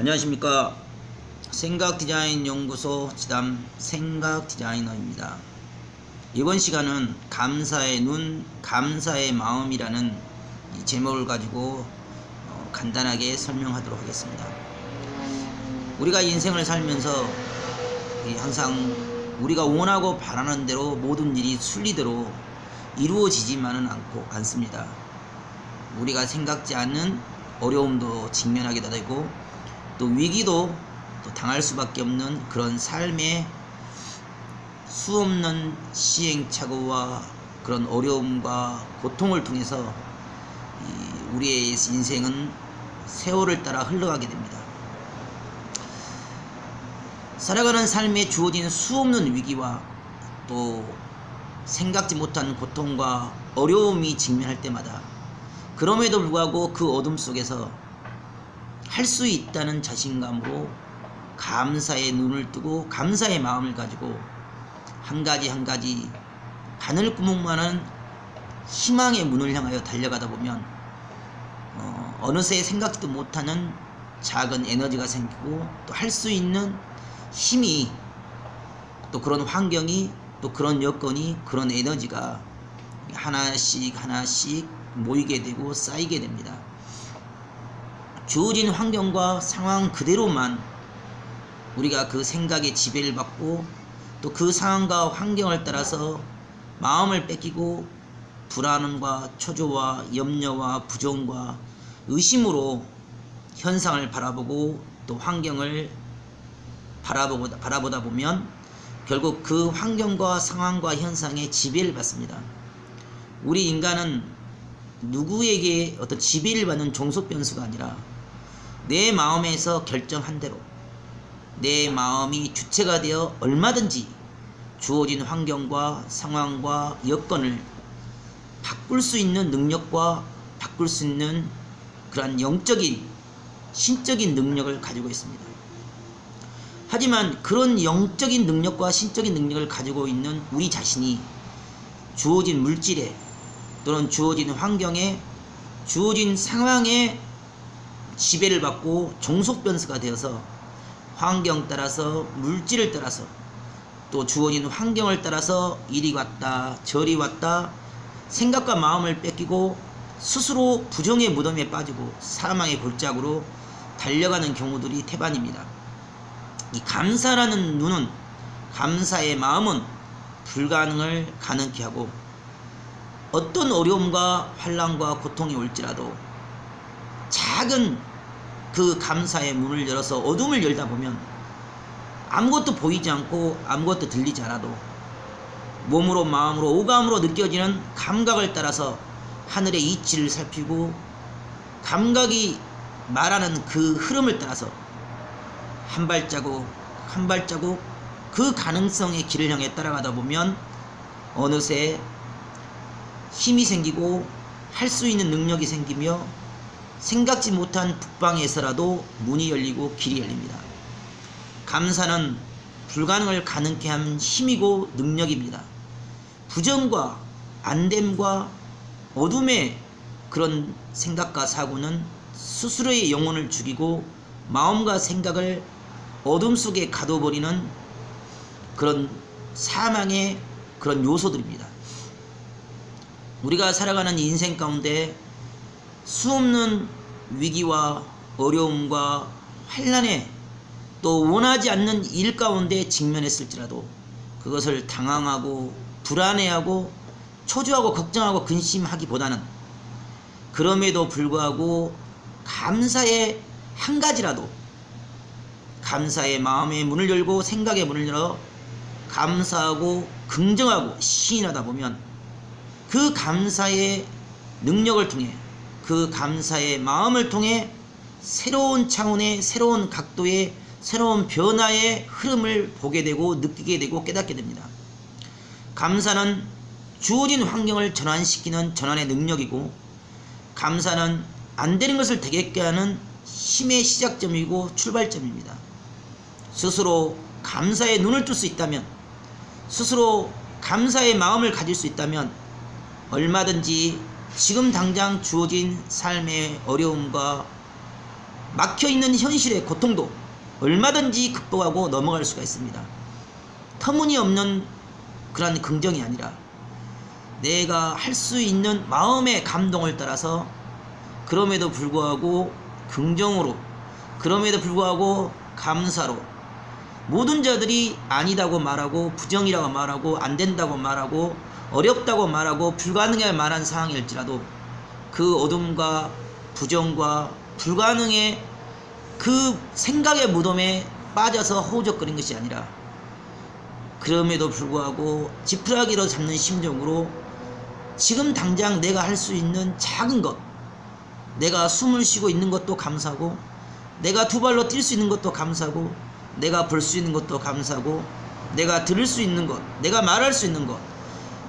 안녕하십니까. 생각디자인연구소 지담 생각디자이너입니다. 이번 시간은 감사의 눈, 감사의 마음이라는 이 제목을 가지고 간단하게 설명하도록 하겠습니다. 우리가 인생을 살면서 항상 우리가 원하고 바라는 대로 모든 일이 순리대로 이루어지지만은 않습니다. 우리가 생각지 않는 어려움도 직면하게 되고 또 위기도 또 당할 수밖에 없는 그런 삶의 수없는 시행착오와 그런 어려움과 고통을 통해서 우리의 인생은 세월을 따라 흘러가게 됩니다. 살아가는 삶에 주어진 수없는 위기와 또 생각지 못한 고통과 어려움이 직면할 때마다 그럼에도 불구하고 그 어둠 속에서 할 수 있다는 자신감으로 감사의 눈을 뜨고 감사의 마음을 가지고 한 가지 한 가지 바늘구멍만한 희망의 문을 향하여 달려가다 보면 어느새 생각지도 못하는 작은 에너지가 생기고 또 할 수 있는 힘이 또 그런 환경이 또 그런 여건이 그런 에너지가 하나씩 하나씩 모이게 되고 쌓이게 됩니다. 주어진 환경과 상황 그대로만 우리가 그 생각에 지배를 받고 또 그 상황과 환경을 따라서 마음을 뺏기고 불안함과 초조와 염려와 부정과 의심으로 현상을 바라보고 또 환경을 바라보다 보면 결국 그 환경과 상황과 현상에 지배를 받습니다. 우리 인간은 누구에게 어떤 지배를 받는 종속변수가 아니라 내 마음에서 결정한 대로 내 마음이 주체가 되어 얼마든지 주어진 환경과 상황과 여건을 바꿀 수 있는 능력과 바꿀 수 있는 그러한 영적인 신적인 능력을 가지고 있습니다. 하지만 그런 영적인 능력과 신적인 능력을 가지고 있는 우리 자신이 주어진 물질에 또는 주어진 환경에 주어진 상황에 지배를 받고 종속변수가 되어서 환경 따라서 물질을 따라서 또 주어진 환경을 따라서 이리 왔다 저리 왔다 생각과 마음을 뺏기고 스스로 부정의 무덤에 빠지고 사망의 골짜기로 달려가는 경우들이 태반입니다. 이 감사라는 눈은 감사의 마음은 불가능을 가능케 하고 어떤 어려움과 환난과 고통이 올지라도 작은 그 감사의 문을 열어서 어둠을 열다 보면 아무것도 보이지 않고 아무것도 들리지 않아도 몸으로 마음으로 오감으로 느껴지는 감각을 따라서 하늘의 이치를 살피고 감각이 말하는 그 흐름을 따라서 한 발자국 한 발자국 그 가능성의 길을 향해 따라가다 보면 어느새 힘이 생기고 할 수 있는 능력이 생기며 생각지 못한 북방에서라도 문이 열리고 길이 열립니다. 감사는 불가능을 가능케 하는 힘이고 능력입니다. 부정과 안됨과 어둠의 그런 생각과 사고는 스스로의 영혼을 죽이고 마음과 생각을 어둠 속에 가둬버리는 그런 사망의 그런 요소들입니다. 우리가 살아가는 인생 가운데 수없는 위기와 어려움과 환난에 또 원하지 않는 일 가운데 직면했을지라도 그것을 당황하고 불안해하고 초조하고 걱정하고 근심하기보다는 그럼에도 불구하고 감사의 한 가지라도 감사의 마음의 문을 열고 생각의 문을 열어 감사하고 긍정하고 시인하다 보면 그 감사의 능력을 통해 그 감사의 마음을 통해 새로운 차원의 새로운 각도의 새로운 변화의 흐름을 보게 되고 느끼게 되고 깨닫게 됩니다. 감사는 주어진 환경을 전환시키는 전환의 능력이고 감사는 안 되는 것을 되게 하는 힘의 시작점이고 출발점입니다. 스스로 감사의 눈을 뜰 수 있다면 스스로 감사의 마음을 가질 수 있다면 얼마든지 지금 당장 주어진 삶의 어려움과 막혀있는 현실의 고통도 얼마든지 극복하고 넘어갈 수가 있습니다. 터무니없는 그런 긍정이 아니라 내가 할 수 있는 마음의 감동을 따라서 그럼에도 불구하고 긍정으로, 그럼에도 불구하고 감사로, 모든 자들이 아니다고 말하고 부정이라고 말하고 안된다고 말하고 어렵다고 말하고 불가능해 말한 상황일지라도 그 어둠과 부정과 불가능의 그 생각의 무덤에 빠져서 허우적거린 것이 아니라 그럼에도 불구하고 지푸라기로 잡는 심정으로 지금 당장 내가 할 수 있는 작은 것, 내가 숨을 쉬고 있는 것도 감사하고, 내가 두 발로 뛸 수 있는 것도 감사하고, 내가 볼 수 있는 것도 감사하고, 내가 들을 수 있는 것, 내가 말할 수 있는 것,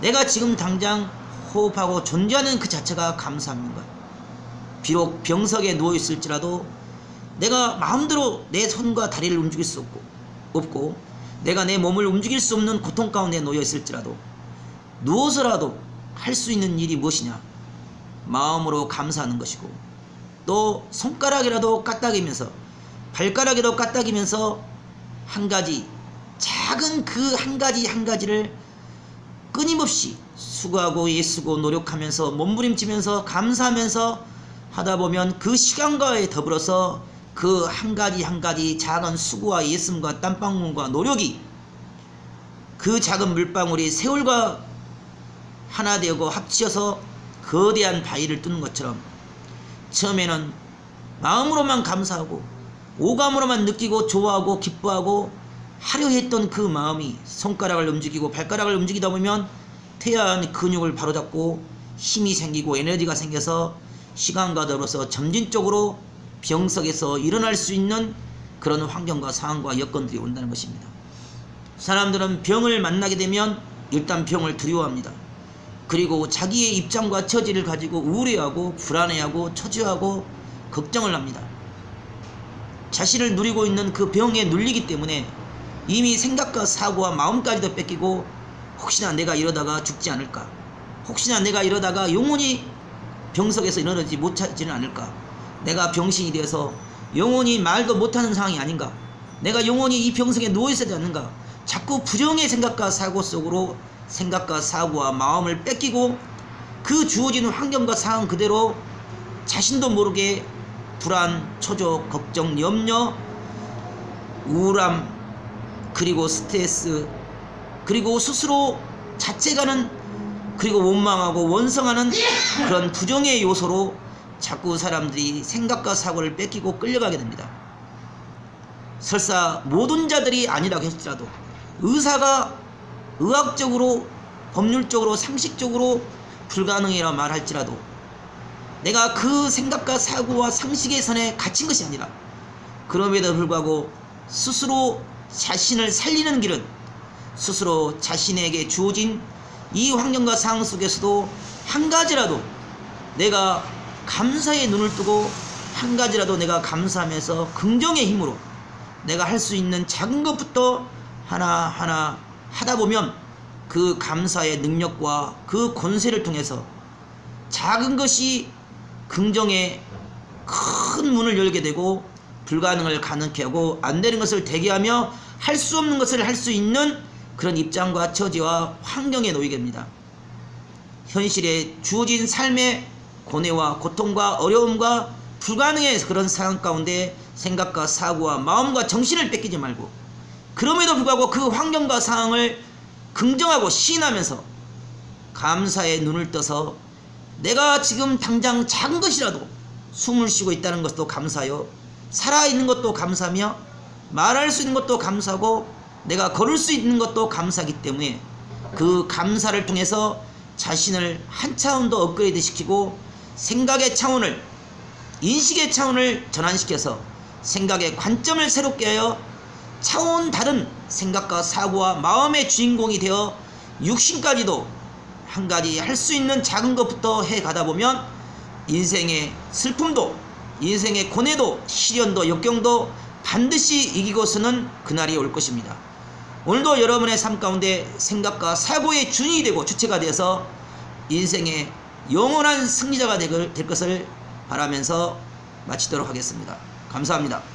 내가 지금 당장 호흡하고 존재하는 그 자체가 감사합니다. 비록 병석에 누워있을지라도 내가 마음대로 내 손과 다리를 움직일 수 없고 내가 내 몸을 움직일 수 없는 고통 가운데 놓여있을지라도 누워서라도 할 수 있는 일이 무엇이냐? 마음으로 감사하는 것이고, 또 손가락이라도 까딱이면서 발가락이라도 까딱이면서 한 가지 작은 그 한 가지를 끊임없이 수고하고 애쓰고 노력하면서 몸부림치면서 감사하면서 하다 보면 그 시간과에 더불어서 그 한 가지 작은 수고와 애씀과 땀방울과 노력이 그 작은 물방울이 세월과 하나 되고 합쳐서 거대한 바위를 뚫는 것처럼 처음에는 마음으로만 감사하고 오감으로만 느끼고 좋아하고 기뻐하고 하려 했던 그 마음이 손가락을 움직이고 발가락을 움직이다 보면 태아한 근육을 바로잡고 힘이 생기고 에너지가 생겨서 시간과 더불어서 점진적으로 병석에서 일어날 수 있는 그런 환경과 상황과 여건들이 온다는 것입니다. 사람들은 병을 만나게 되면 일단 병을 두려워합니다. 그리고 자기의 입장과 처지를 가지고 우울해하고 불안해하고 초조하고 걱정을 합니다. 자신을 누리고 있는 그 병에 눌리기 때문에 이미 생각과 사고와 마음까지도 뺏기고 혹시나 내가 이러다가 죽지 않을까, 혹시나 내가 이러다가 영원히 병석에서 일어나지 못하지는 않을까, 내가 병신이 되어서 영원히 말도 못하는 상황이 아닌가, 내가 영원히 이 병석에 누워있어야 되지 않는가, 자꾸 부정의 생각과 사고 속으로 생각과 사고와 마음을 뺏기고 그 주어지는 환경과 상황 그대로 자신도 모르게 불안, 초조, 걱정, 염려, 우울함, 그리고 스트레스, 그리고 스스로 자책하는, 그리고 원망하고 원성하는 그런 부정의 요소로 자꾸 사람들이 생각과 사고를 뺏기고 끌려가게 됩니다. 설사 모든 자들이 아니라고 할지라도 의사가 의학적으로, 법률적으로, 상식적으로 불가능이라 말할지라도 내가 그 생각과 사고와 상식의 선에 갇힌 것이 아니라 그럼에도 불구하고 스스로 자신을 살리는 길은 스스로 자신에게 주어진 이 환경과 상황 속에서도 한 가지라도 내가 감사의 눈을 뜨고 한 가지라도 내가 감사하면서 긍정의 힘으로 내가 할 수 있는 작은 것부터 하나하나 하다 보면 그 감사의 능력과 그 권세를 통해서 작은 것이 긍정의 큰 문을 열게 되고 불가능을 가능케 하고 안 되는 것을 되게 하며 할 수 없는 것을 할 수 있는 그런 입장과 처지와 환경에 놓이게 됩니다. 현실에 주어진 삶의 고뇌와 고통과 어려움과 불가능의 그런 상황 가운데 생각과 사고와 마음과 정신을 뺏기지 말고 그럼에도 불구하고 그 환경과 상황을 긍정하고 시인하면서 감사의 눈을 떠서 내가 지금 당장 작은 것이라도 숨을 쉬고 있다는 것도 감사하여 살아있는 것도 감사하며 말할 수 있는 것도 감사하고 내가 걸을 수 있는 것도 감사하기 때문에 그 감사를 통해서 자신을 한 차원 더 업그레이드 시키고 생각의 차원을, 인식의 차원을 전환시켜서 생각의 관점을 새롭게 하여 차원 다른 생각과 사고와 마음의 주인공이 되어 육신까지도 한 가지 할 수 있는 작은 것부터 해가다 보면 인생의 슬픔도, 인생의 고뇌도, 시련도, 역경도 반드시 이기고서는 그날이 올 것입니다. 오늘도 여러분의 삶 가운데 생각과 사고의 주인이 되고 주체가 되어서 인생의 영원한 승리자가 될 것을 바라면서 마치도록 하겠습니다. 감사합니다.